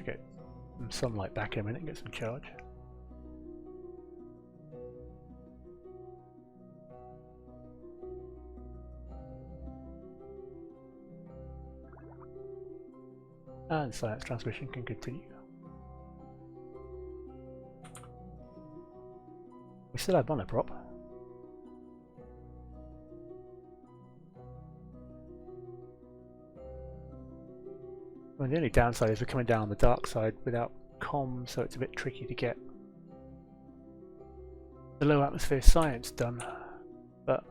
Should get some sunlight back in a minute and get some charge. And science transmission can continue. We still have monoprop. I mean, the only downside is we're coming down on the dark side without comms, so it's a bit tricky to get the low atmosphere science done. But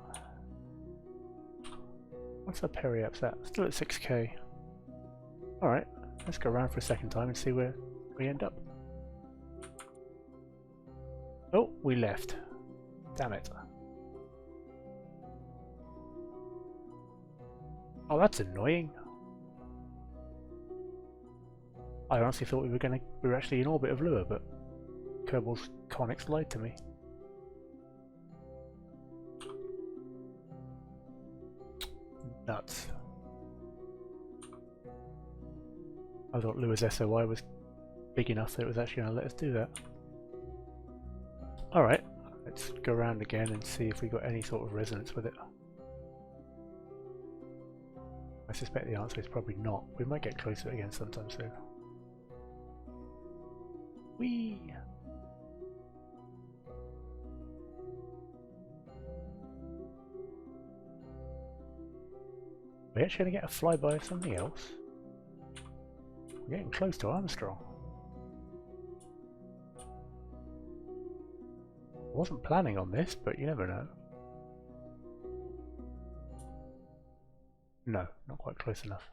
what's our periapse at? Still at 6k. Alright, let's go around for a second time and see where we end up. Oh, we left. Damn it. Oh, that's annoying. I honestly thought we were actually in orbit of Lua, but Kerbals Conics lied to me. Nuts. I thought Lua's SOI was big enough that it was actually going to let us do that. Alright, let's go around again and see if we got any sort of resonance with it. I suspect the answer is probably not. We might get close to it again sometime soon. Whee! We're actually going to get a flyby of something else. We're getting close to Armstrong. I wasn't planning on this, but you never know. No, not quite close enough.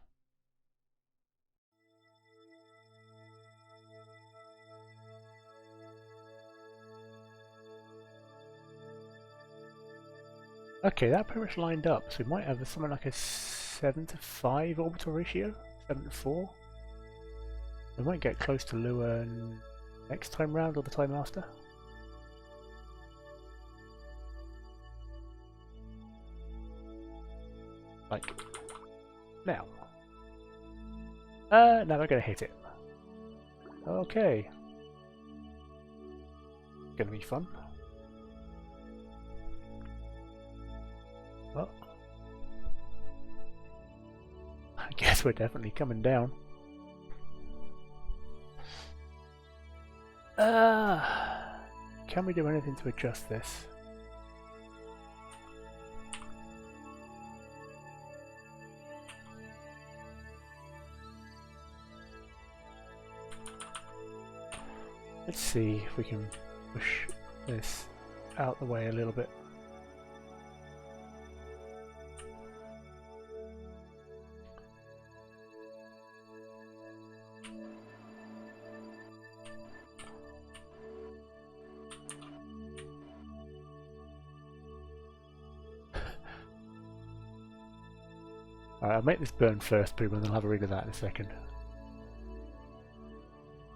Okay, that pretty much lined up, so we might have something like a 7:5 orbital ratio, 7:4. We might get close to Lua next time round or the time after. Like now. Now we're gonna hit it. Okay. Gonna be fun. Well, I guess we're definitely coming down. Can we do anything to adjust this? Let's see if we can push this out the way a little bit. Alright, I'll make this burn first, people, and then I'll have a read of that in a second.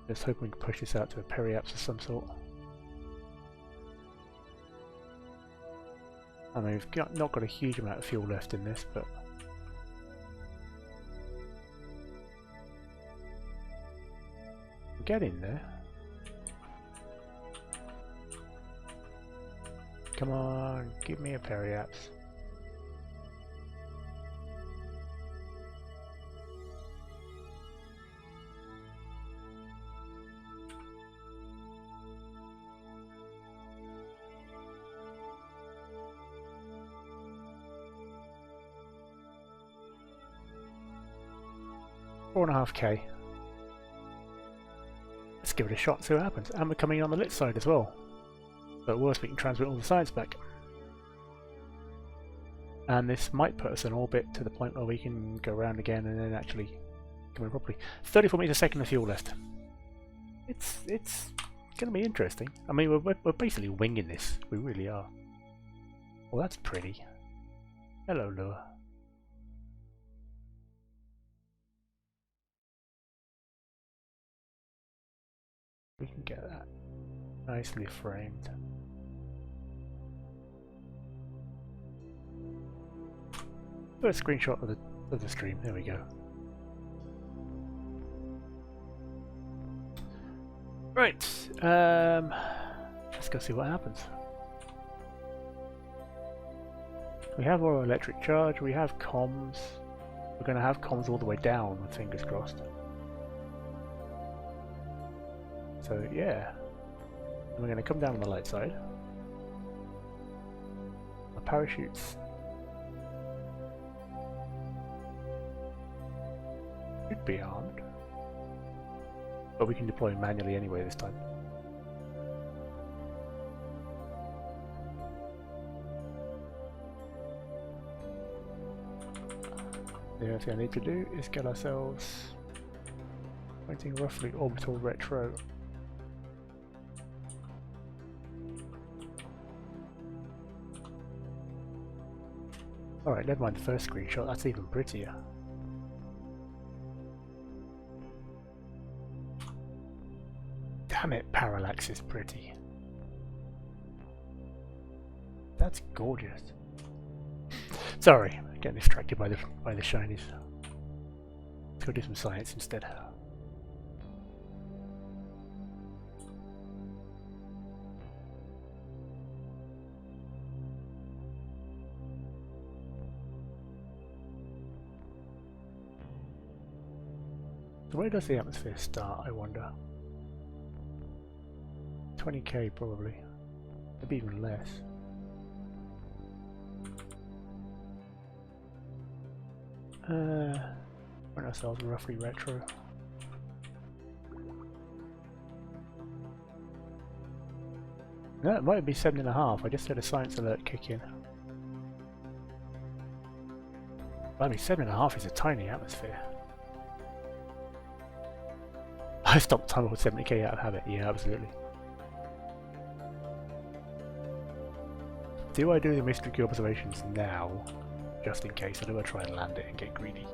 Just hoping we can push this out to a periapse of some sort. I mean, we've not got a huge amount of fuel left in this, but we're getting there. Come on, give me a periapse. Four and a half K. Let's give it a shot and see what happens. And we're coming in on the lit side as well. But worse, we can transmit all the science back. And this might put us in orbit to the point where we can go around again and then actually come in properly. 34 meters a second of fuel left. It's going to be interesting. I mean, we're basically winging this. We really are. Well, that's pretty. Hello, Lua. We can get that nicely framed. Put a screenshot of the stream. There we go. Right, let's go see what happens. We have our electric charge, we have comms. We're going to have comms all the way down, fingers crossed. So yeah, and we're going to come down on the light side. Our parachutes should be armed, but we can deploy them manually anyway this time. The only thing I need to do is get ourselves pointing roughly orbital retro. Alright, never mind the first screenshot, that's even prettier. Damn it, Parallax is pretty. That's gorgeous. Sorry, I'm getting distracted by the shinies. Let's go do some science instead. So where does the atmosphere start, I wonder? 20k probably. Maybe even less. Run ourselves roughly retro. No, it might be 7.5. I just had a science alert kick in. I mean, 7.5 is a tiny atmosphere. I stopped time with 70k out of habit. Yeah, absolutely. Do I do the mystery key observations now, just in case, or do I try and land it and get greedy?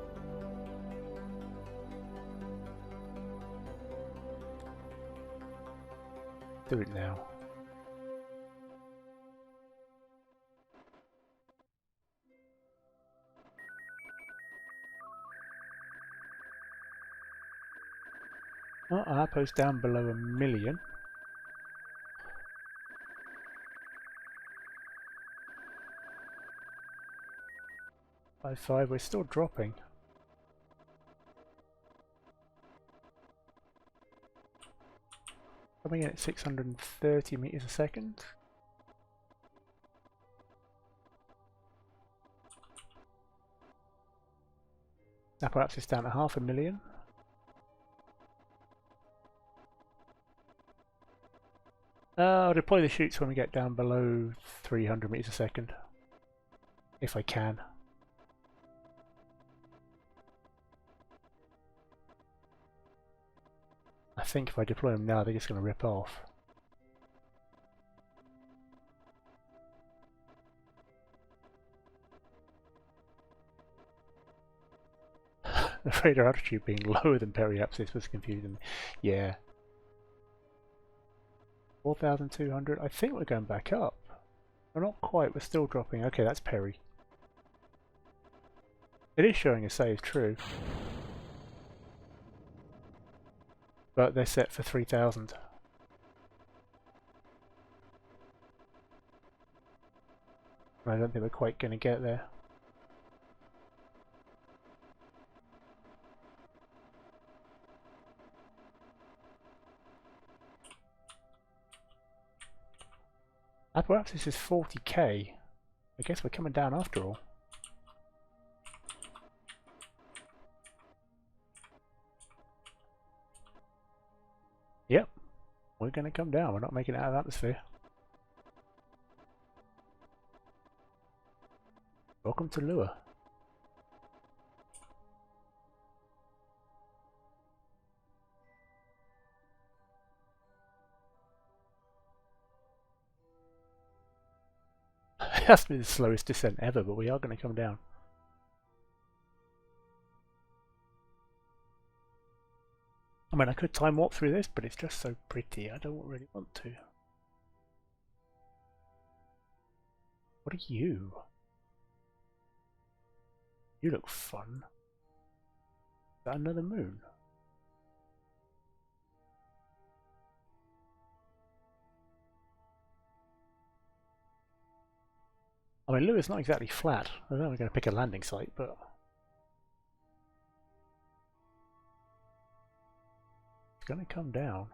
Do it now. Oh, our outpost down below 1 million. Five, we're still dropping. Coming in at 630 meters a second. Now perhaps it's down to 500,000. I'll deploy the chutes when we get down below 300 meters a second, if I can. I think if I deploy them now, they're just going to rip off. The radar altitude being lower than periapsis was confusing me. Yeah. 4,200. I think we're going back up. We're not quite, we're still dropping. Okay, that's peri. It is showing a save, true. But they're set for 3,000. I don't think we're quite going to get there. Perhaps this is 40k. I guess we're coming down after all. Yep, we're going to come down. We're not making it out of the atmosphere. Welcome to Lua. It has to be the slowest descent ever, but we are going to come down. I mean, I could time warp through this, but it's just so pretty. I don't really want to. What are you? You look fun. Is that another moon? I mean, Lua's not exactly flat. I don't know if we're going to pick a landing site, but it's going to come down.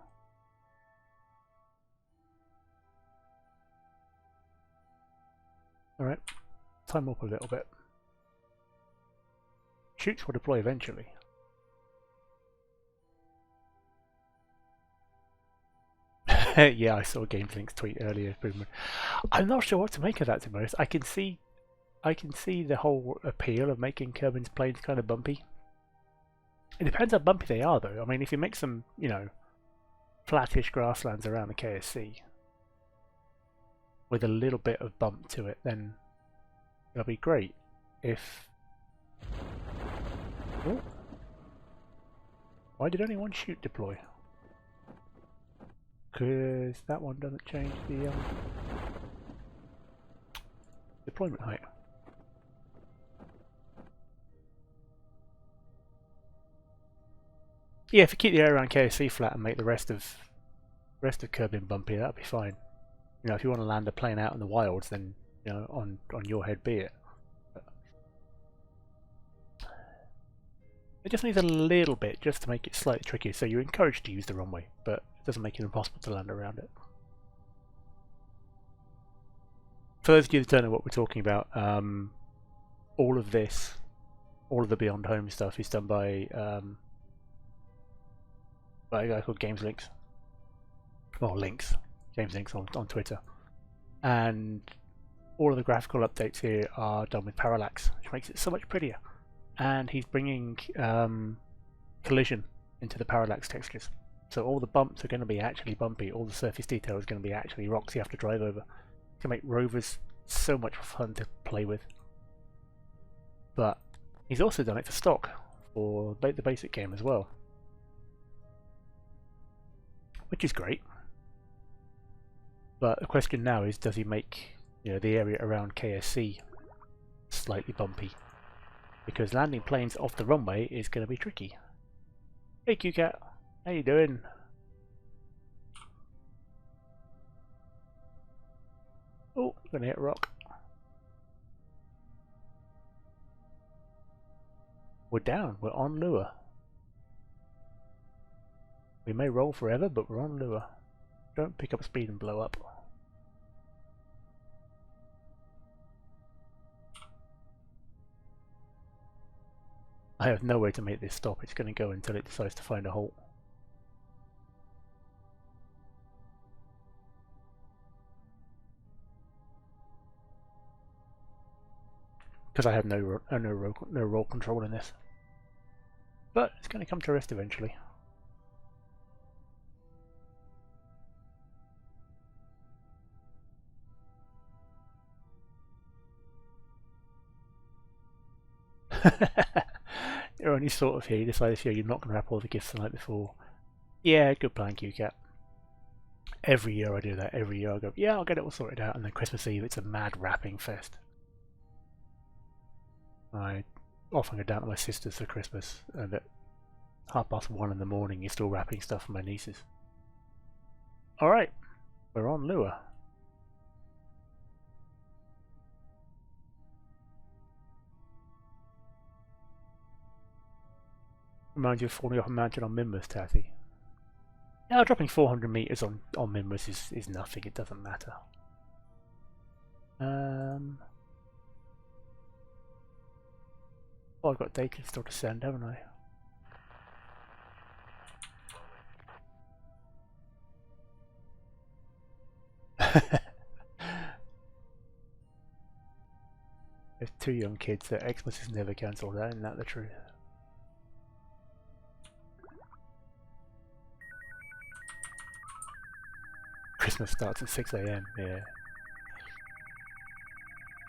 Alright, time up a little bit. Shoots will deploy eventually. Yeah, I saw Linx tweet earlier. I'm not sure what to make of that, to be honest. I can see the whole appeal of making Kerbin's planes kind of bumpy. It depends how bumpy they are, though. I mean, if you make some, you know, flattish grasslands around the KSC with a little bit of bump to it, then it'll be great. If oh. Why did only one shoot deploy? Because that one doesn't change the deployment height. Yeah, if you keep the area around KSC flat and make the rest of Kerbin bumpy, that'd be fine. You know, if you want to land a plane out in the wilds, then you know, on your head be it. It just needs a little bit just to make it slightly trickier. So you're encouraged to use the runway, but it doesn't make it impossible to land around it. For those of you that don't know what we're talking about, all of this, all of the Beyond Home stuff is done by a guy called Linx. Well, Linx. Linx on Twitter. And all of the graphical updates here are done with Parallax, which makes it so much prettier. And he's bringing collision into the Parallax textures. So all the bumps are going to be actually bumpy, all the surface detail is going to be actually rocks you have to drive over. It's going to make rovers so much fun to play with. But he's also done it for stock, for the basic game as well. Which is great. But the question now is, does he make, you know, the area around KSC slightly bumpy? Because landing planes off the runway is going to be tricky. Hey QCat, how you doing? Oh, I'm gonna hit a rock. We're down, we're on lure. We may roll forever, but we're on lure. Don't pick up speed and blow up. I have no way to make this stop. It's going to go until it decides to find a halt. Because I have no roll control in this. But it's going to come to rest eventually. You're only sort of here. You decide this year you're not going to wrap all the gifts the night before. Yeah, good plan, QCat. Every year I do that. Every year I go, yeah, I'll get it all sorted out, and then Christmas Eve it's a mad wrapping fest. I often go down to my sister's for Christmas, and at 1:30 in the morning you're still wrapping stuff for my nieces. Alright, we're on lure. Reminds you of falling off a mountain on Mimbus, Tatty. Yeah, dropping 400 meters on Mimbus is nothing, it doesn't matter. Well, I've got data still to send, haven't I? There's 2 young kids that Xmas is never cancelled, isn't that the truth? Christmas starts at 6 AM, yeah.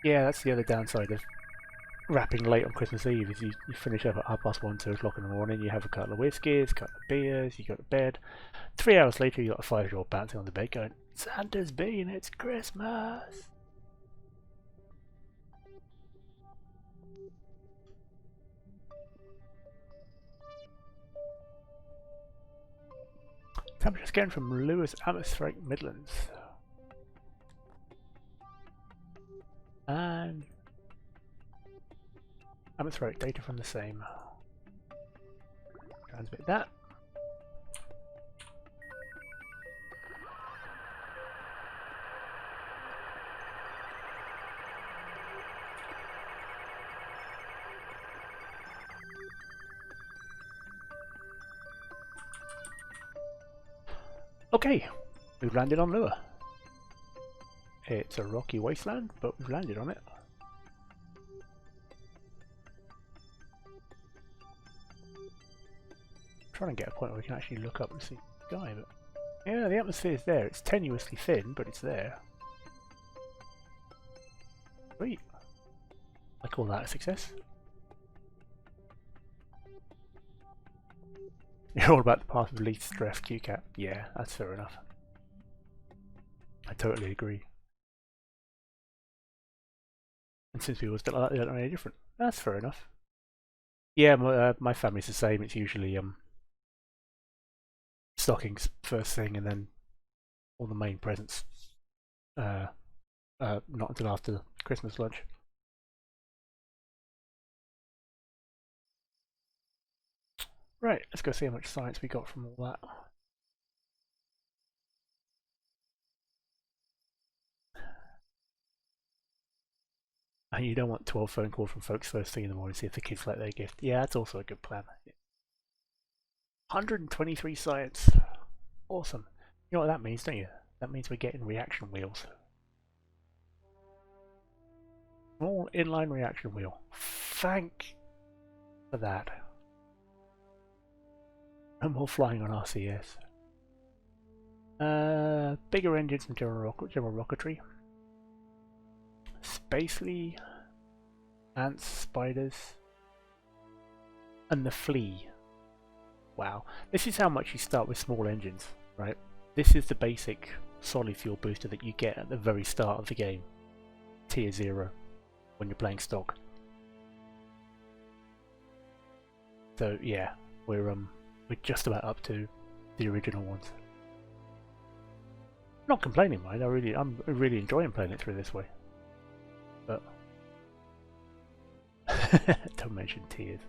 Yeah, that's the other downside of wrapping late on Christmas Eve, is you finish up at 1:30, 2 o'clock in the morning, you have a couple of whiskies, a couple of beers, you go to bed. 3 hours later you got a 5-year-old bouncing on the bed going, Santa's been, it's Christmas! Temperature scan from Lewis Atmospheric Midlands. And Atmospheric data from the same. Transmit that. Okay, we've landed on Lua. It's a rocky wasteland, but we've landed on it. I'm trying to get a point where we can actually look up and see the sky, but yeah, the atmosphere's there. It's tenuously thin, but it's there. Sweet. I call that a success. You're all about the path of least stress, QCat. Yeah, that's fair enough. I totally agree. And since people still like that, they don't know any different. That's fair enough. Yeah, my family's the same. It's usually stockings first thing, and then all the main presents. Not until after Christmas lunch. Right, let's go see how much science we got from all that. And you don't want 12 phone calls from folks first thing in the morning to see if the kids like their gift. Yeah, that's also a good plan. 123 science. Awesome. You know what that means, don't you? That means we're getting reaction wheels. Small inline reaction wheel. Thank for that. No more flying on RCS. Bigger engines and general rocketry. Spacely, ants, spiders, and the flea. Wow, this is how much you start with small engines, right? This is the basic solid fuel booster that you get at the very start of the game, tier 0, when you're playing stock. So yeah, we're just about up to the original ones. Not complaining, mind. I'm really enjoying playing it through this way. But don't mention tears.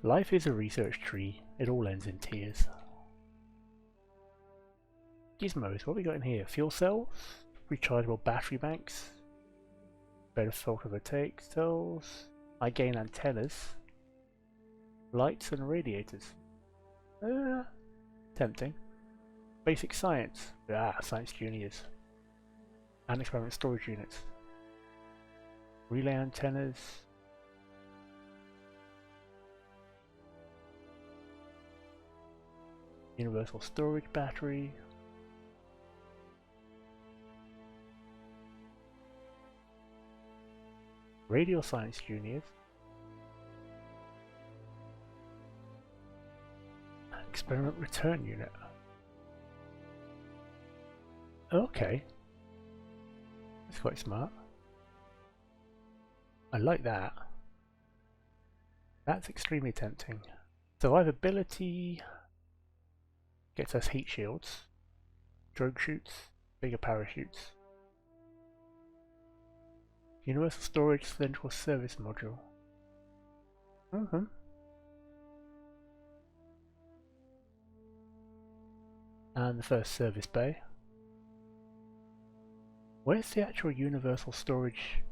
Life is a research tree. It all ends in tears. Gizmos, what have we got in here? Fuel cells, rechargeable battery banks, better photovoltaic cells, high gain antennas, lights and radiators. Tempting. Basic science. Science juniors. And experiment storage units. Relay antennas. Universal storage battery. Radio science juniors. Experiment return unit. Okay. That's quite smart. I like that. That's extremely tempting. Survivability gets us heat shields, drogue chutes, bigger parachutes. Universal storage central service module. And the first service bay. Where's the actual universal storage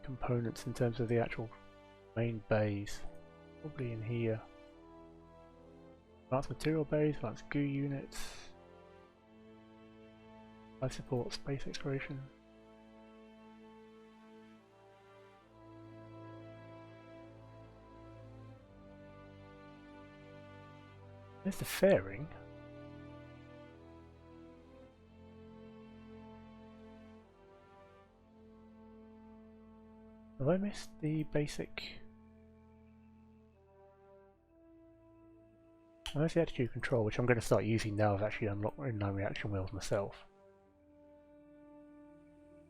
components in terms of the actual main bays? Probably in here. Advanced material bays, advanced goo units, life support, space exploration. There's the fairing. Have I missed the basic? Well, there's the attitude control, which I'm going to start using now. I've actually unlocked inline reaction wheels myself.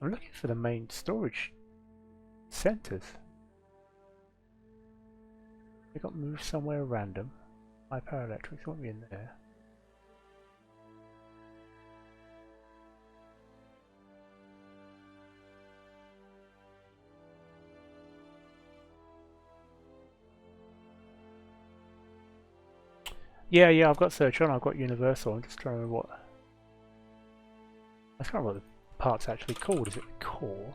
I'm looking for the main storage centers. They got moved somewhere random. My power electrics won't be in there. Yeah, I've got search on, I've got universal. I'm just trying to remember what... I can't remember what the part's actually called. Is it core?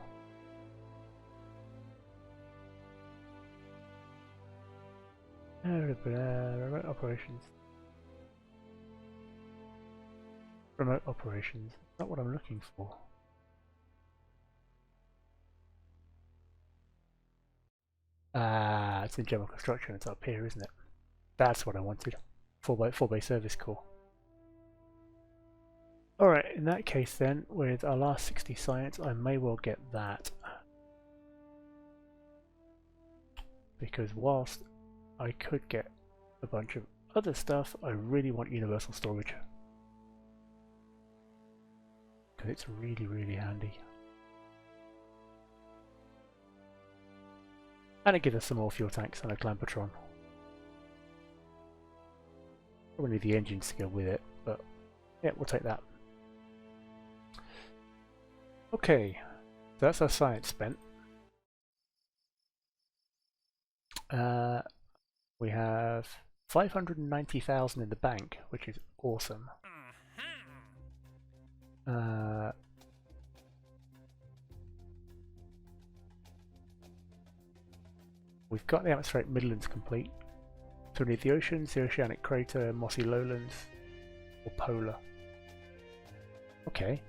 Remote operations. Remote operations. Not what I'm looking for. Ah, it's in general construction. It's up here, isn't it? That's what I wanted. 4x service core. Alright, in that case then, with our last 60 science, I may well get that. Because whilst I could get a bunch of other stuff, I really want universal storage. Because it's really, really handy. And it gives us some more fuel tanks and a Clampatron. Probably need the engines to go with it, but yeah, we'll take that. Okay, that's our science spent. We have 590,000 in the bank, which is awesome. We've got the atmospheric Midlands complete. So we need the oceans, the oceanic crater, mossy lowlands, or polar. Okay.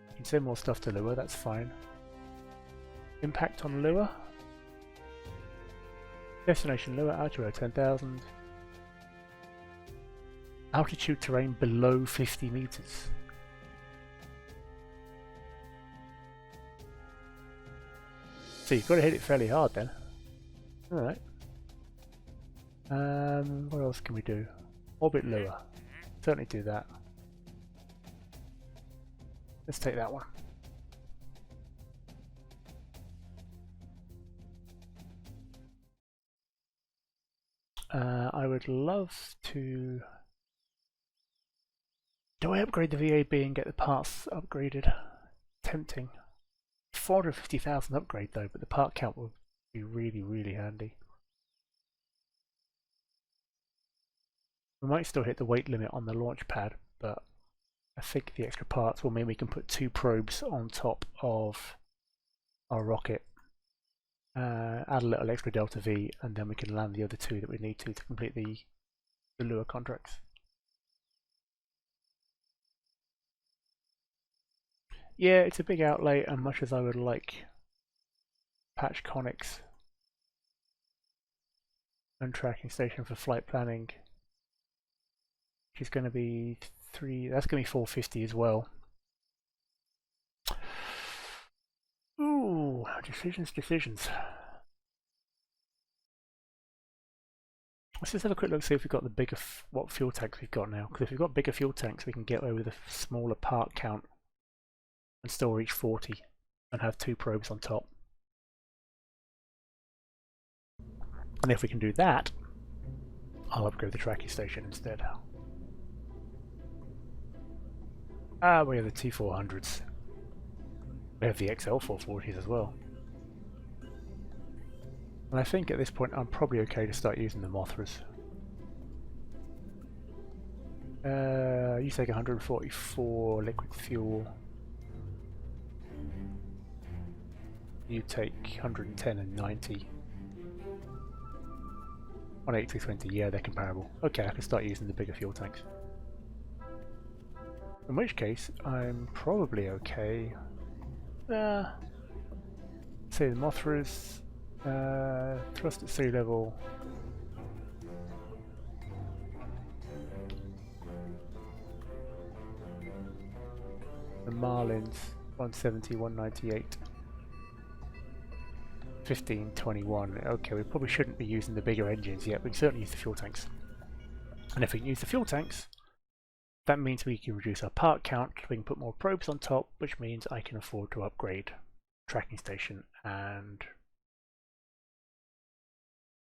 You can send more stuff to Lua, that's fine. Impact on Lua. Destination Lua, altitude 10,000. Altitude terrain below 50 meters. So you've got to hit it fairly hard then. Alright. What else can we do? Orbit Lua. Certainly do that. Let's take that one. I would love to... Do I upgrade the VAB and get the parts upgraded? Tempting. 450,000 upgrade though, but the part count will be really, really handy. We might still hit the weight limit on the launch pad, but I think the extra parts will mean we can put 2 probes on top of our rocket, add a little extra delta V, and then we can land the other 2 that we need to complete the Lua contracts. Yeah, it's a big outlay, and much as I would like patch conics and tracking station for flight planning, which is going to be 3, that's going to be 450 as well. Ooh, decisions. Let's just have a quick look, see if we've got the bigger, what fuel tanks we've got now. Because if we've got bigger fuel tanks, we can get away with a smaller part count and still reach 40 and have 2 probes on top. And if we can do that, I'll upgrade the tracking station instead. We have the T400s. We have the XL440s as well. And I think at this point I'm probably okay to start using the Mothras. You take 144 liquid fuel. You take 110 and 90. 180 to 20, yeah, they're comparable. Okay, I can start using the bigger fuel tanks. In which case, I'm probably okay. Say the Mothras, thrust at sea level. The Marlins, 170, 198. 15, 21. Okay, we probably shouldn't be using the bigger engines yet. We can certainly use the fuel tanks. And if we can use the fuel tanks, that means we can reduce our part count, we can put more probes on top, which means I can afford to upgrade tracking station and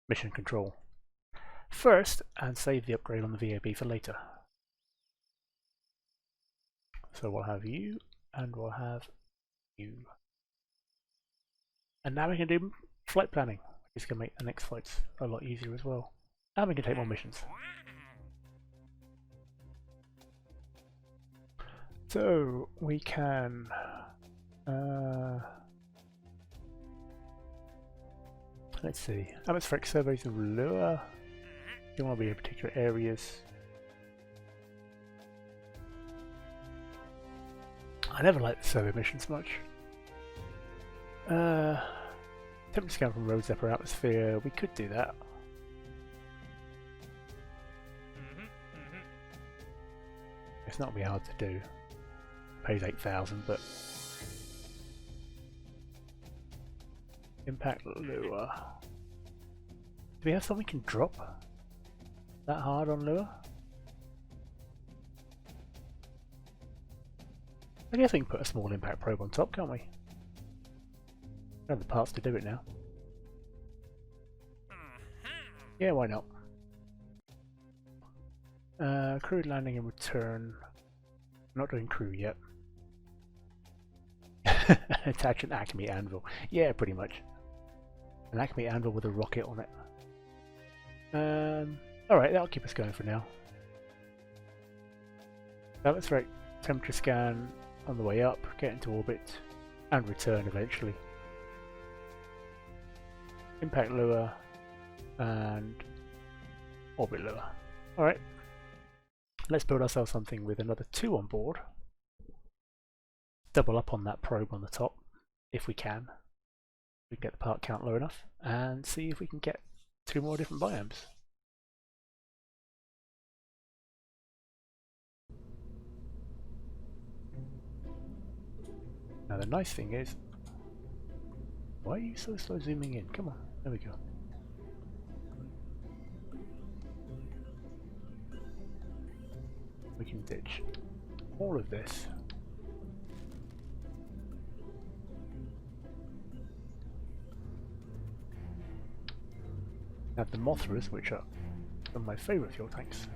mission control first and save the upgrade on the VAB for later. So we'll have you and we'll have you. And now we can do flight planning, which is going to make the next flights a lot easier as well. And we can take more missions. So we can let's see, atmospheric surveys of Lua. You want to be in particular areas. I never liked the survey missions much. Tempus scan from roads upper atmosphere. We could do that. It's not gonna be hard to do. Pays 8,000, but impact lure. Do we have something we can drop that hard on lure? I guess we can put a small impact probe on top, can't we? We have the parts to do it now. Yeah, why not? Crewed landing and return. I'm not doing crew yet. Attach an Acme anvil. Yeah, pretty much. An Acme anvil with a rocket on it. Alright, that'll keep us going for now. Atmospheric temperature scan on the way up, get into orbit, and return eventually. Impact lure and orbit lure. Alright. Let's build ourselves something with another 2 on board. Double up on that probe on the top, if we can. We can get the part count low enough, and see if we can get 2 more different biomes. Now the nice thing is, why are you so slow zooming in? Come on, there we go. We can ditch all of this. Now the Mothras, which are some of my favourite fuel tanks.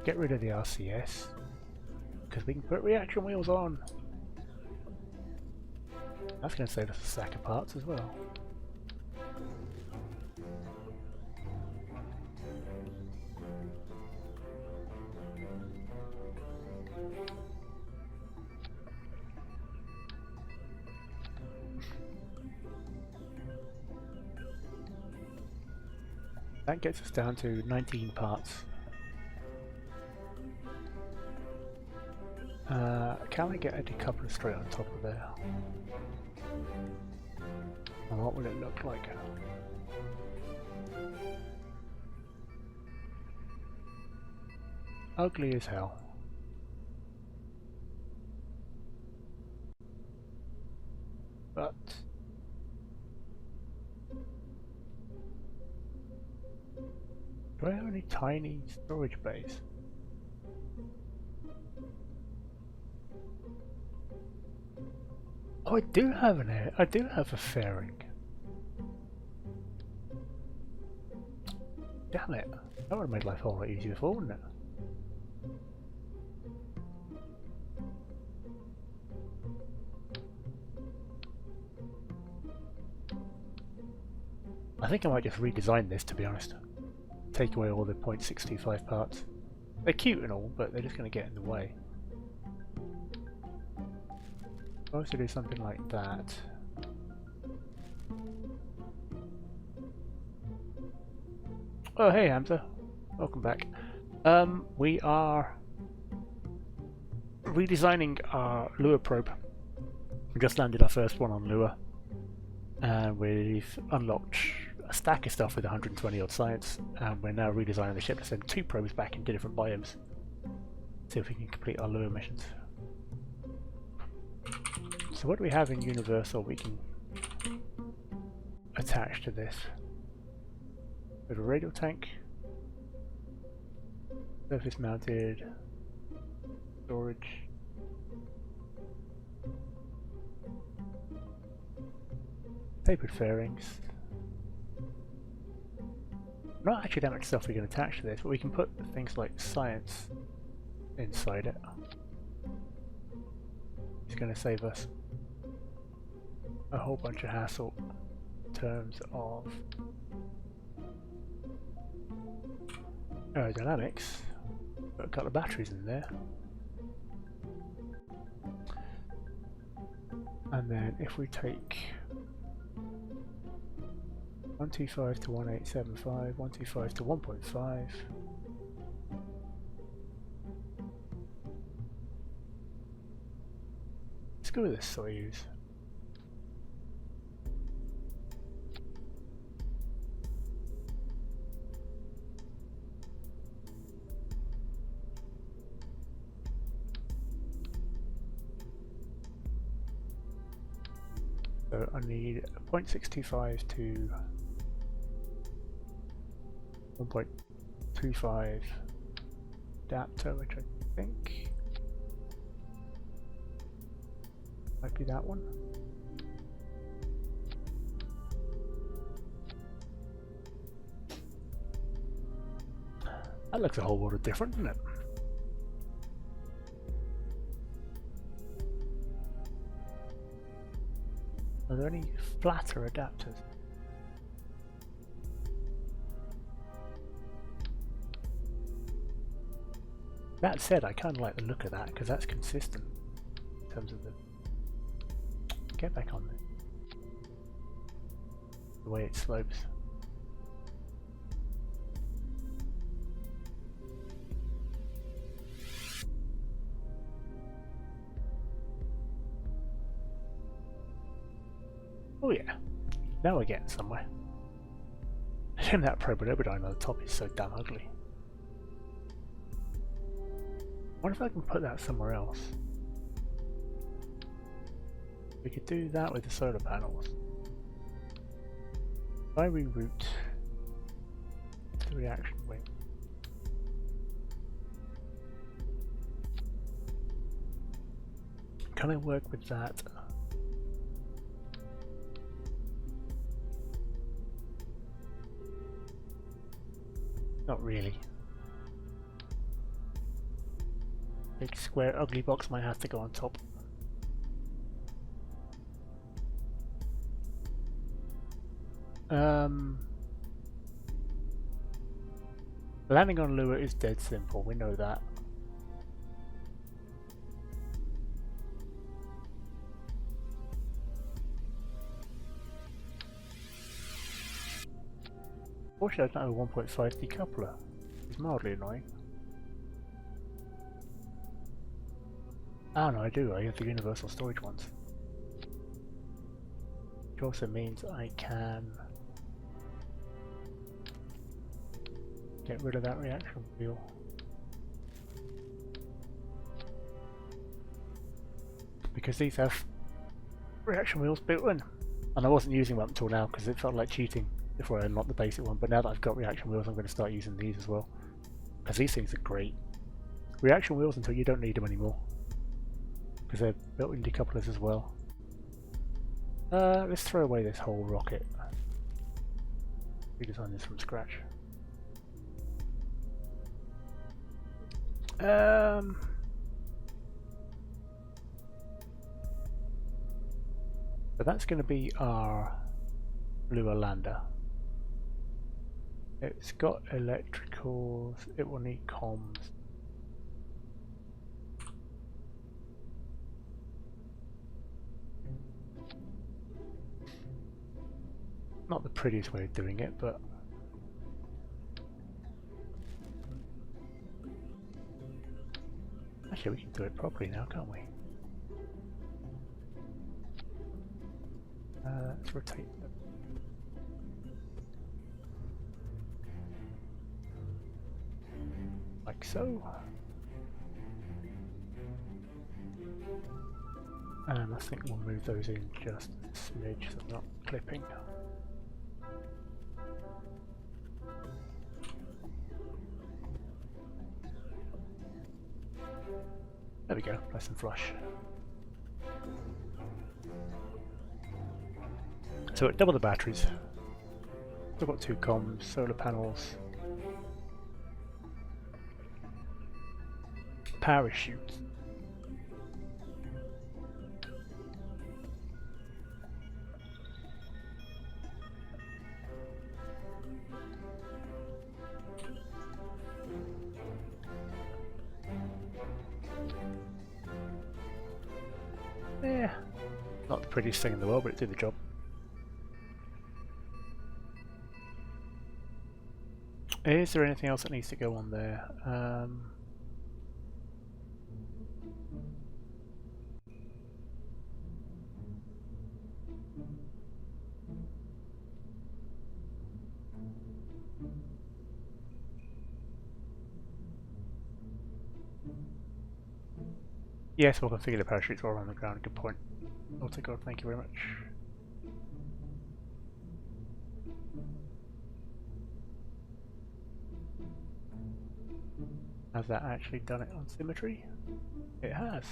Get rid of the RCS, because we can put reaction wheels on. That's going to save us a stack of parts as well. That gets us down to 19 parts. Can we get a decoupler straight on top of there? And what will it look like? Ugly as hell. But do I have any tiny storage bays? Oh, I do have an air. I do have a fairing. Damn it! That would have made life a whole lot easier before, wouldn't it? I think I might just redesign this, to be honest. Take away all the .625 parts. They're cute and all, but they're just going to get in the way. I was to do something like that. Oh hey Hamza, welcome back. We are redesigning our Lua probe. We just landed our first one on Lua, and we've unlocked a stack of stuff with 120 odd science, and we're now redesigning the ship to send 2 probes back into different biomes. See if we can complete our Lua missions. So what do we have in Universal we can attach to this? We have a radial tank, surface mounted, storage, tapered fairings. Not actually that much stuff we can attach to this, but we can put things like science inside it. It's going to save us a whole bunch of hassle terms of aerodynamics. Got a couple of batteries in there. And then if we take 125 to 1875, 125 to 1.5. Let's go with this Soyuz. So I need 0.625 to 1.25 adapter, which I think might be that one. That looks a whole lot different, doesn't it? Are there any flatter adapters? That said, I kind of like the look of that because that's consistent in terms of the. Get back on there. The way it slopes. Oh yeah, now we're getting somewhere. Shame that Probodobodine on the top is so damn ugly. What if I can put that somewhere else? We could do that with the solar panels. If I reroute the reaction wing. Can I work with that? Not really. Big square ugly box might have to go on top. Landing on Lua is dead simple, we know that. Fortunately, I don't have a 1.5 decoupler. It's mildly annoying. Ah no, I do. I have the universal storage ones. Which also means I can get rid of that reaction wheel. Because these have reaction wheels built in. And I wasn't using them up until now because it felt like cheating before I unlocked the basic one, but now that I've got reaction wheels I'm going to start using these as well. Because these things are great. Reaction wheels until you don't need them anymore. Because they're built-in decouplers as well. Let's throw away this whole rocket. Redesign this from scratch. So that's going to be our Lua lander. It's got electricals, it will need comms. Not the prettiest way of doing it, but actually we can do it properly now, can't we? Let's rotate them. Like so. And I think we'll move those in just a smidge so they're not clipping. There we go, nice and flush. So at double the batteries, we've got 2 comms, solar panels, parachute. Yeah, not the prettiest thing in the world, but it did the job. Is there anything else that needs to go on there? Yes, we'll configure the parachutes while we're on the ground. Good point. Alter God, thank you very much. Has that actually done it on symmetry? It has.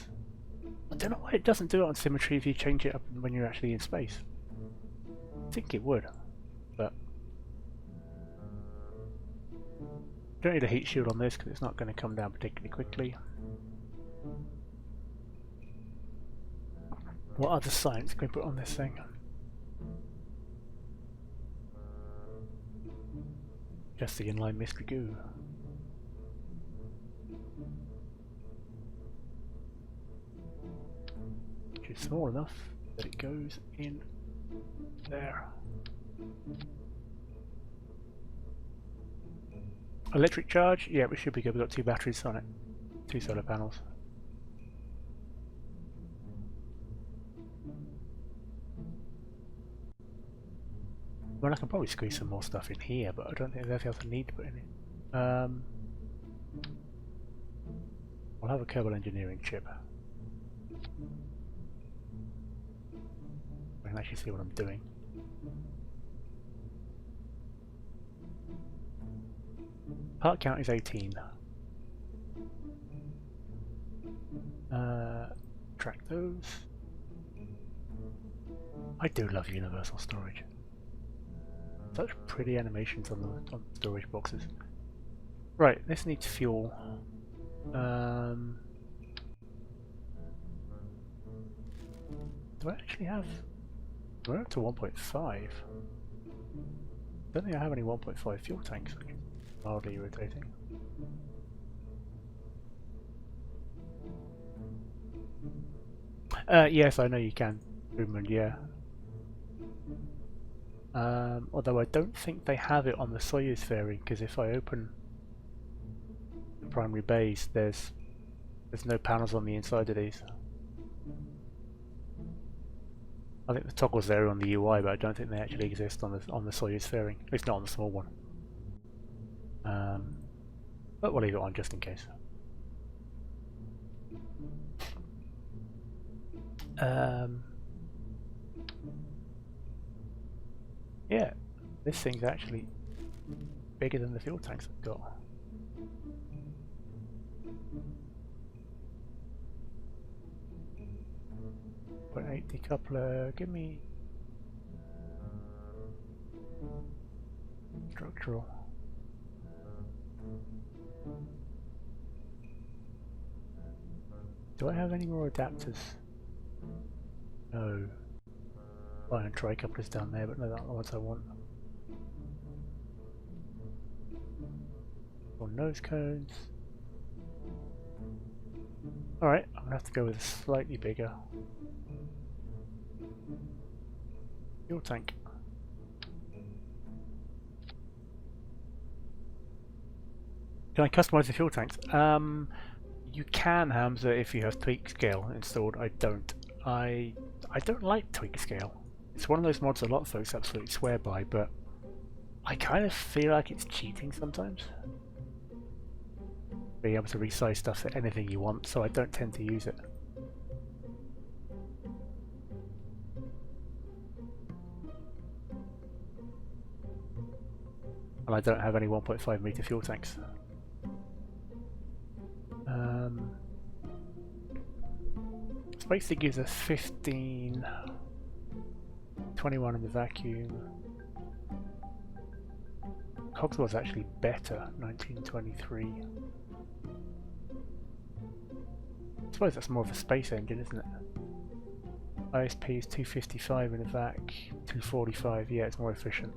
I don't know why it doesn't do it on symmetry if you change it up when you're actually in space. I think it would, but don't need a heat shield on this because it's not going to come down particularly quickly. What other science can we put on this thing? Just the inline mystery goo. Which is small enough that it goes in there. Electric charge? Yeah, we should be good. We've got 2 batteries on it. 2 solar panels. Well, I can probably squeeze some more stuff in here, but I don't think there's anything else I need to put in it. I'll have a Kerbal engineering chip. I can actually see what I'm doing. Part count is 18. Track those. I do love universal storage. Such pretty animations on the storage boxes. Right, this needs fuel. Do I actually have... We're up to 1.5. Don't think I have any 1.5 fuel tanks, which is mildly irritating. Yes, I know you can, Rumored, yeah. Although I don't think they have it on the Soyuz fairing, because if I open the primary base, there's no panels on the inside of these. I think the toggle's there on the UI, but I don't think they actually exist on the Soyuz fairing. At least not on the small one. But we'll leave it on just in case. Yeah, this thing's actually bigger than the fuel tanks I've got. .8 decoupler, give me structural. Do I have any more adapters? No. Iron tri-couplers down there, but no, that's not the ones I want. Or nose cones. Alright, I'm gonna have to go with a slightly bigger fuel tank. Can I customize the fuel tanks? You can, Hamza, if you have tweak scale installed. I don't. I don't like tweak scale. It's one of those mods a lot of folks absolutely swear by, but I kind of feel like it's cheating sometimes. Being able to resize stuff to anything you want, so I don't tend to use it. And I don't have any 1.5 meter fuel tanks. Space gives us 15, 21 in the vacuum. Cogswell's actually better, 1923. I suppose that's more of a space engine, isn't it? ISP is 255 in a vac, 245, yeah, it's more efficient.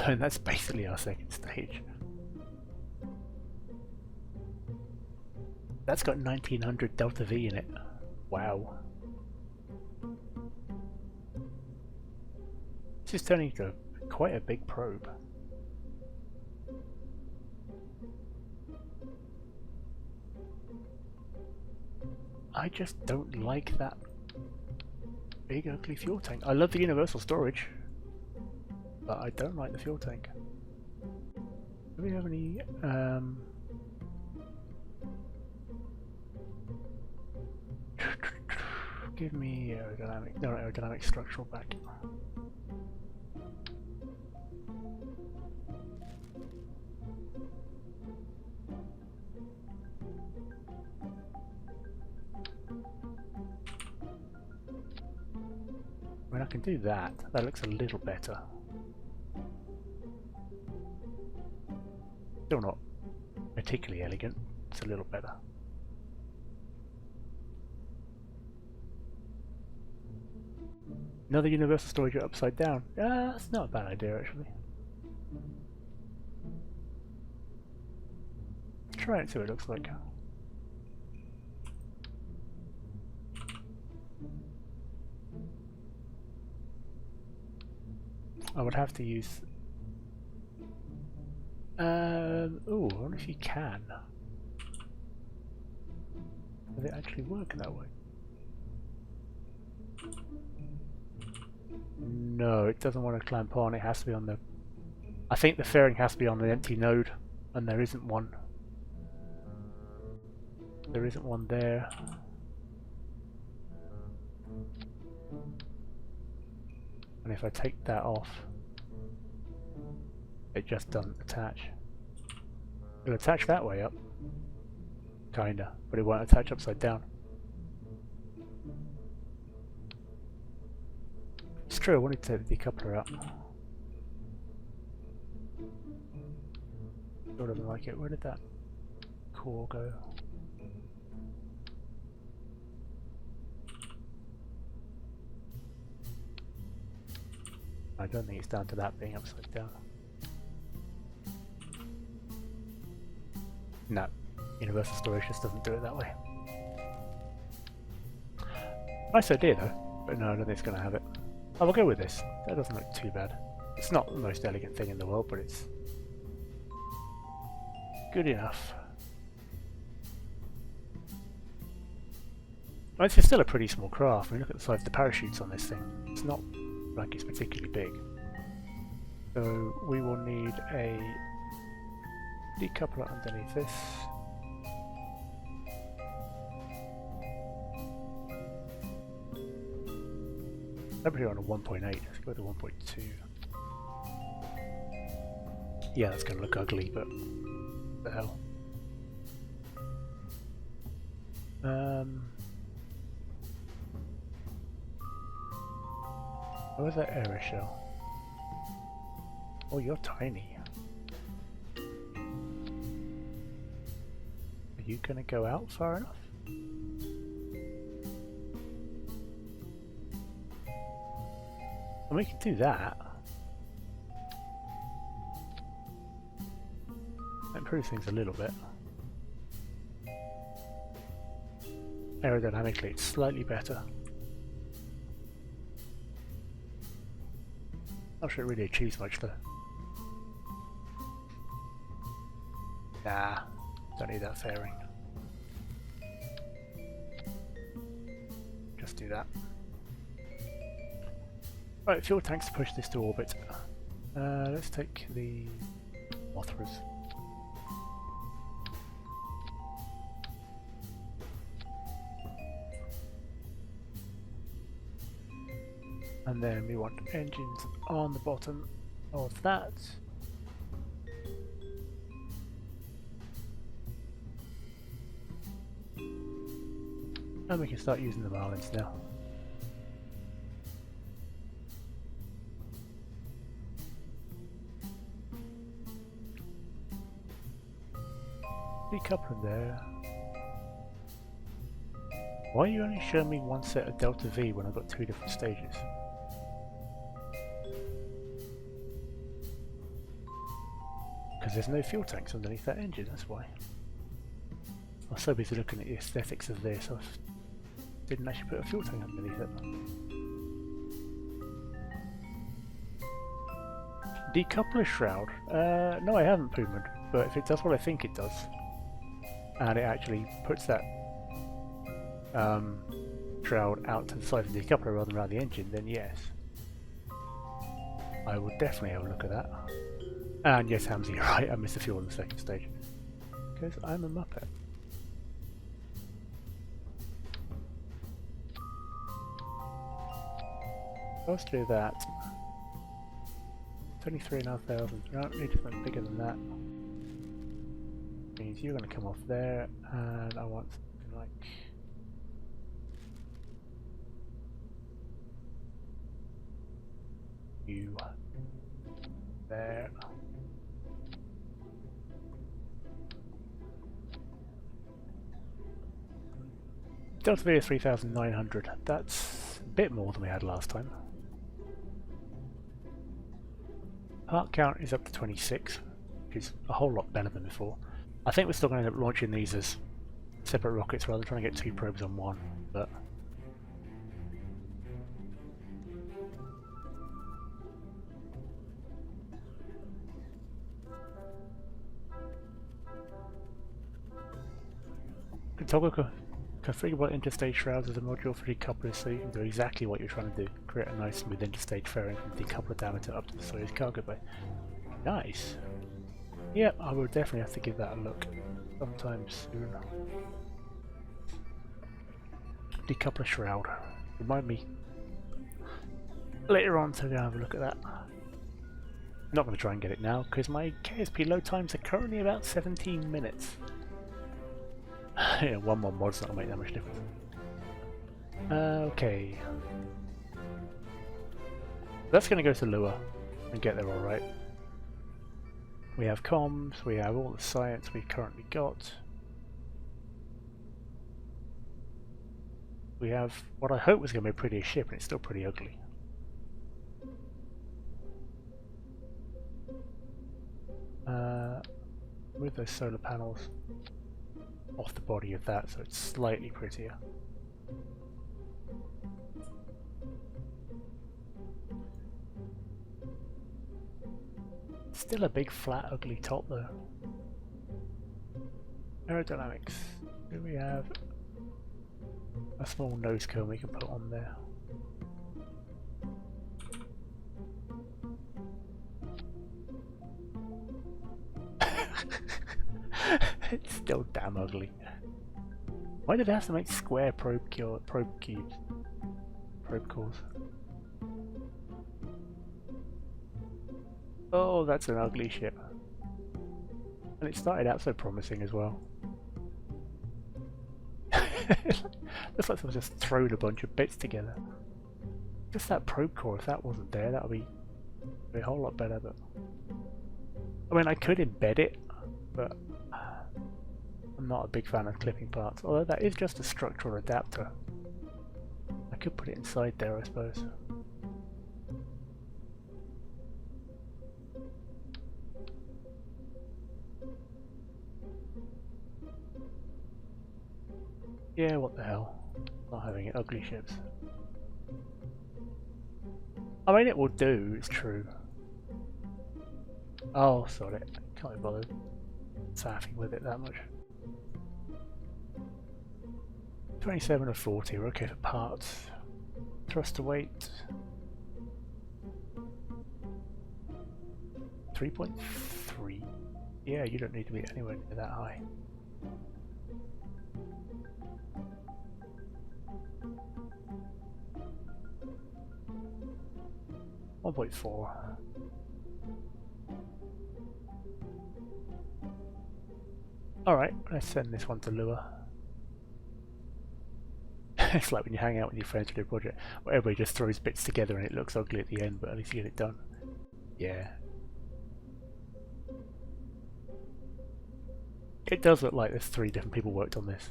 And that's basically our second stage. That's got 1900 delta V in it. Wow. This is turning into quite a big probe. I just don't like that big ugly fuel tank. I love the universal storage, but I don't like the fuel tank. Do we have any give me aerodynamic, no, aerodynamic structural back. I mean, I can do that. That looks a little better. Still not particularly elegant. It's a little better. Another universal storage upside down. That's not a bad idea, actually. Try it and see what it looks like. I would have to use... ooh, I wonder if you can. Does it actually work that way? No, it doesn't want to clamp on. It has to be on the... I think the fairing has to be on the empty node, and there isn't one. There isn't one there. And if I take that off, it just doesn't attach. It'll attach that way up, kinda, but it won't attach upside down. It's true, I wanted to take the decoupler out. Still doesn't like it. Where did that core go? I don't think it's down to that being upside down. No, universal storage just doesn't do it that way. Nice idea though, but no, I don't think it's going to have it. I will go with this. That doesn't look too bad. It's not the most elegant thing in the world, but it's good enough. Well, it's still a pretty small craft. I mean, look at the size of the parachutes on this thing. It's not like it's particularly big. So we will need a decoupler underneath this. I'm here on a 1.8, let's go to 1.2. Yeah, that's going to look ugly, but what the hell. Where's that aeroshell? Oh, you're tiny. Are you going to go out far enough? And we can do that. That improves things a little bit. Aerodynamically, it's slightly better. Not sure it really achieves much though. Nah, don't need that fairing. Just do that. Right, fuel tanks to push this to orbit. Let's take the Mothras. And then we want engines on the bottom of that. And we can start using the Marlins now. Decoupling there. Why are you only showing me one set of delta V when I've got two different stages? because there's no fuel tanks underneath that engine, that's why. I was so busy looking at the aesthetics of this, I didn't actually put a fuel tank underneath it. Decoupler shroud? No, I haven't, Puman, but if it does what I think it does, and it actually puts that shroud out to the side of the decoupler rather than around the engine, then yes. I will definitely have a look at that. And yes, Hamzy, you're right, I missed the fuel in the second stage. Because I'm a muppet. Let's do that. 23,500. No, need something bigger than that. Means you're going to come off there, and I want something like. You there. Delta V is 3,900. That's a bit more than we had last time. Part count is up to 26, which is a whole lot better than before. I think we're still going to end up launching these as separate rockets rather than trying to get 2 probes on one, but toggle configurable interstage shrouds as a module for decouplers so you can do exactly what you're trying to do. Create a nice smooth interstage fairing from the decoupler diameter up to the Soyuz cargo bay. Nice! Yep, I will definitely have to give that a look sometime soon. Decoupler shroud. Remind me later on to go have a look at that. Not going to try and get it now because my KSP load times are currently about 17 minutes. Yeah, one more mod's not going to make that much difference. Okay. That's going to go to Lua and get there alright. We have comms, we have all the science we've currently got. We have what I hope was going to be a pretty ship, and it's still pretty ugly. Move those solar panels off the body of that so it's slightly prettier. Still a big flat ugly top though. Aerodynamics. Do we have a small nose cone we can put on there? It's still damn ugly. Why did they have to make square probe cubes? Probe cores. Oh, that's an ugly ship. And it started out so promising as well. Looks like someone just thrown a bunch of bits together. Just that probe core, if that wasn't there, that would be a whole lot better. But I mean, I could embed it, but I'm not a big fan of clipping parts. Although that is just a structural adapter. I could put it inside there, I suppose. Yeah, what the hell. Not having it ugly ships. I mean, it will do, it's true. Oh, sorry. Can't be bothered faffing with it that much. 27 of 40, we're okay for parts. Thrust to weight. 3.3. Yeah, you don't need to be anywhere near that high. .4. Alright, let's send this one to Lua. It's like when you hang out with your friends to do a project where everybody just throws bits together and it looks ugly at the end, but at least you get it done. Yeah. It does look like there's 3 different people worked on this.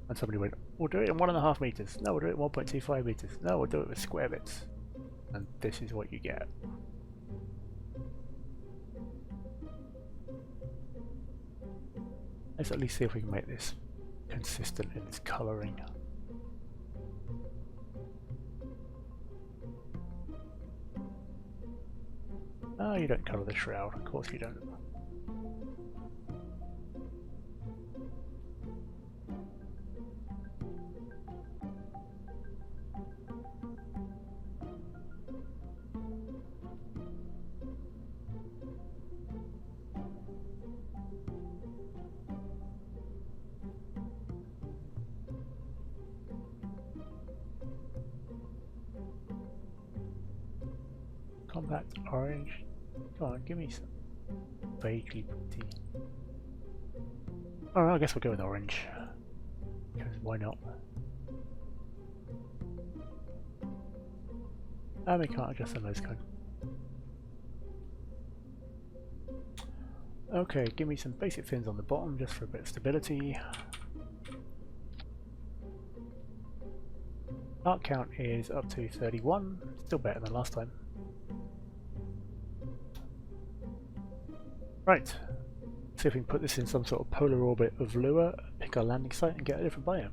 And somebody went, we'll do it in 1.5 meters. No, we'll do it in 1.25 meters. No, we'll do it with square bits. And this is what you get. Let's at least see if we can make this consistent in its colouring. Oh, you don't colour the shroud, of course you don't. Combat orange. Come on, give me some vaguely pretty. Alright, I guess we'll go with orange. Because why not? And we can't adjust the nose cone. Okay, give me some basic fins on the bottom just for a bit of stability. Arc count is up to 31, still better than last time. Right, see if we can put this in some sort of polar orbit of Lua, pick our landing site and get a different biome.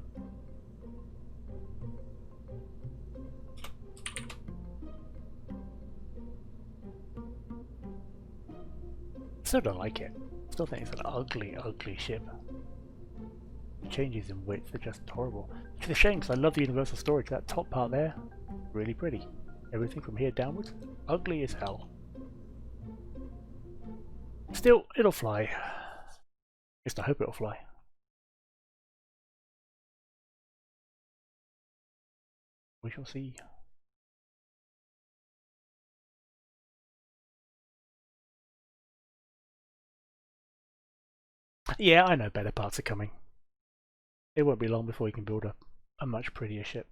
Still don't like it. Still think it's an ugly, ugly ship. The changes in width are just horrible. Which is a shame because I love the universal storage. That top part there, really pretty. Everything from here downwards, ugly as hell. Still, it'll fly. At least I hope it'll fly. We shall see. Yeah, I know better parts are coming. It won't be long before we can build a much prettier ship.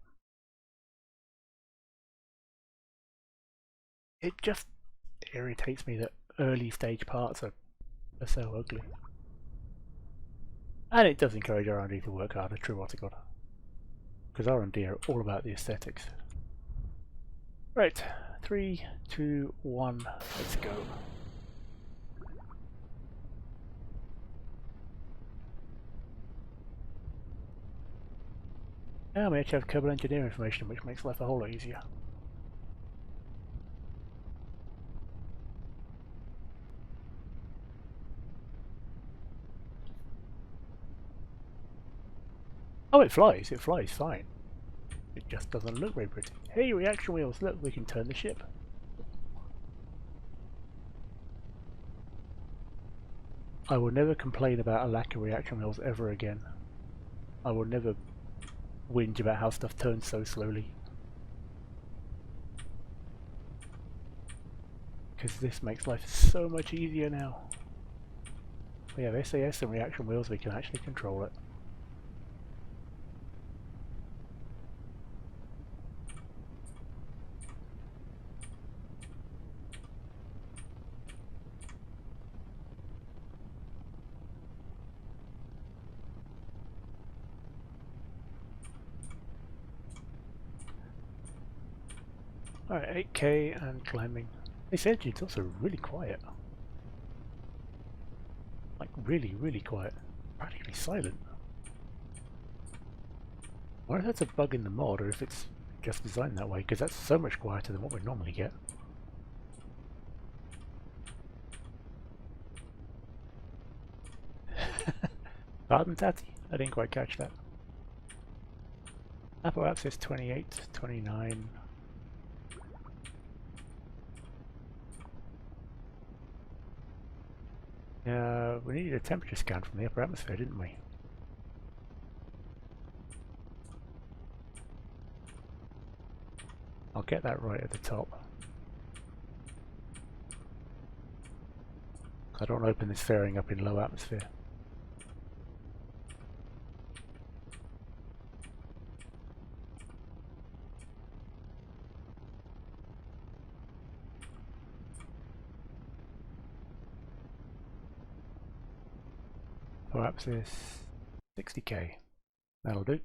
It just irritates me that early stage parts are so ugly. And it does encourage R&D to work harder, true what I got. Because R&D are all about the aesthetics. Right, 3, 2, 1, let's go. Now we actually have Kerbal engineer information, which makes life a whole lot easier. Oh, it flies fine. It just doesn't look very pretty. Hey, reaction wheels, look, we can turn the ship. I will never complain about a lack of reaction wheels ever again. I will never whinge about how stuff turns so slowly. Because this makes life so much easier now. We have SAS and reaction wheels, we can actually control it. Alright, 8k and climbing. This engine's also really quiet. Like really, really quiet. Practically silent. I wonder if that's a bug in the mod or if it's just designed that way, because that's so much quieter than what we normally get. Pardon, Tatty? I didn't quite catch that. Apple app says 28, 29. We needed a temperature scan from the upper atmosphere, didn't we? I'll get that right at the top. I don't want to open this fairing up in low atmosphere. Perhaps this 60k. That'll do.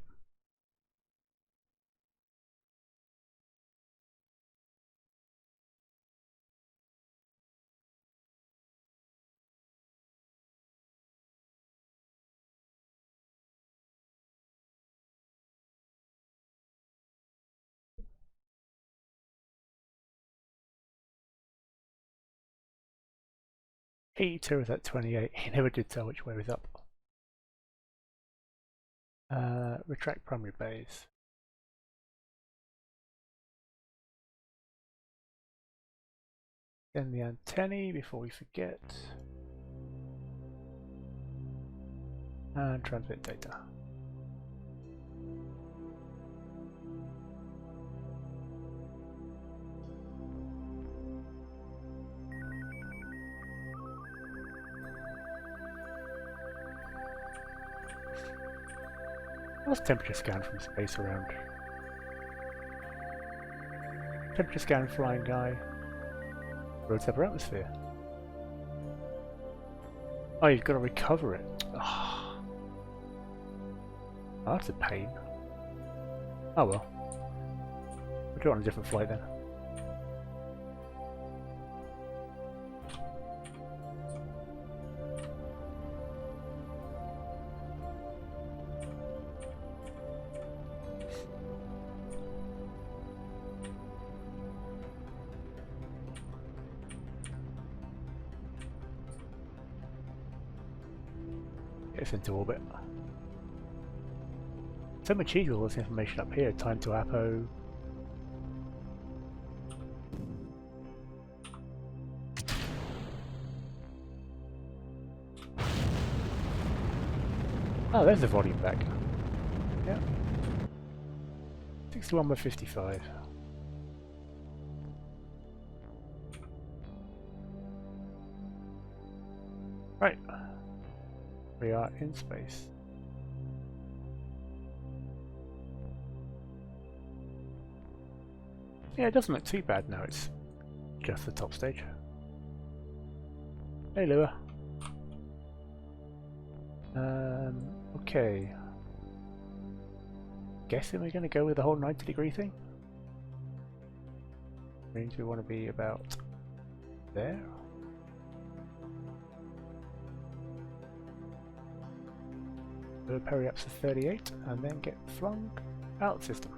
82 is at 28. He never did tell which way was up. Retract primary bays. Then the antennae before we forget. And transmit data. What's temperature scan from space around? Temperature scan flying guy. Roads upper atmosphere. Oh, you've got to recover it. Oh, that's a pain. Oh well. We'll do it on a different flight then. Gets into orbit. So much easier with all this information up here. Time to Apo. Oh, there's the volume back. Yeah. 61 by 55. Right. We are in space. Yeah, it doesn't look too bad now, it's just the top stage. Hey Lua. Okay. Guessing we're going to go with the whole 90-degree thing? Means we want to be about there. Do a periapse of 38 and then get flung out the system.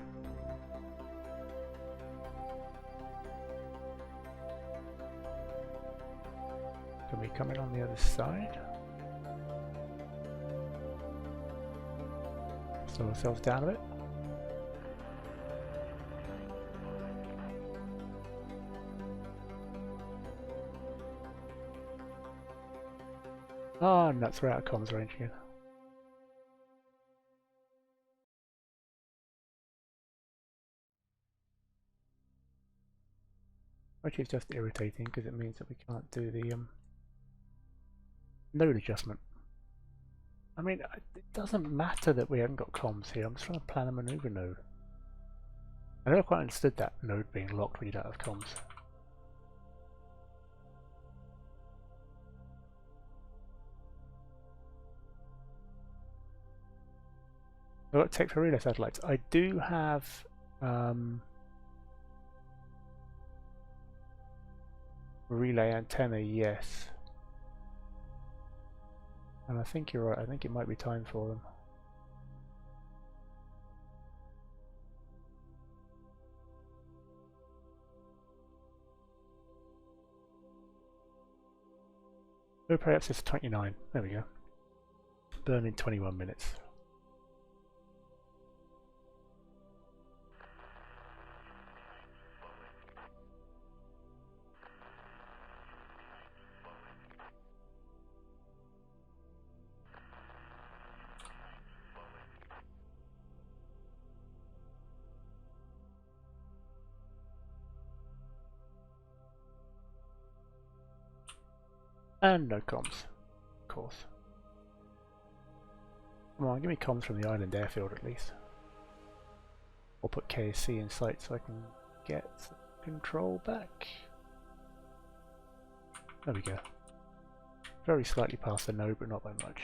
Can we come in on the other side? Slow ourselves down a bit. Ah, nuts, we're out of comms range again. Which is just irritating because it means that we can't do the node adjustment. I mean, it doesn't matter that we haven't got comms here. I'm just trying to plan a maneuver node. I never quite understood that node being locked when you don't have comms. I've got tech for relay satellites. I do have relay antenna, yes. And I think you're right, I think it might be time for them. Oh, perhaps it's 29. There we go. Burn in 21 minutes. And no comms, of course. Come on, give me comms from the island airfield at least. Or put KSC in sight so I can get control back. There we go. Very slightly past the node, but not by much.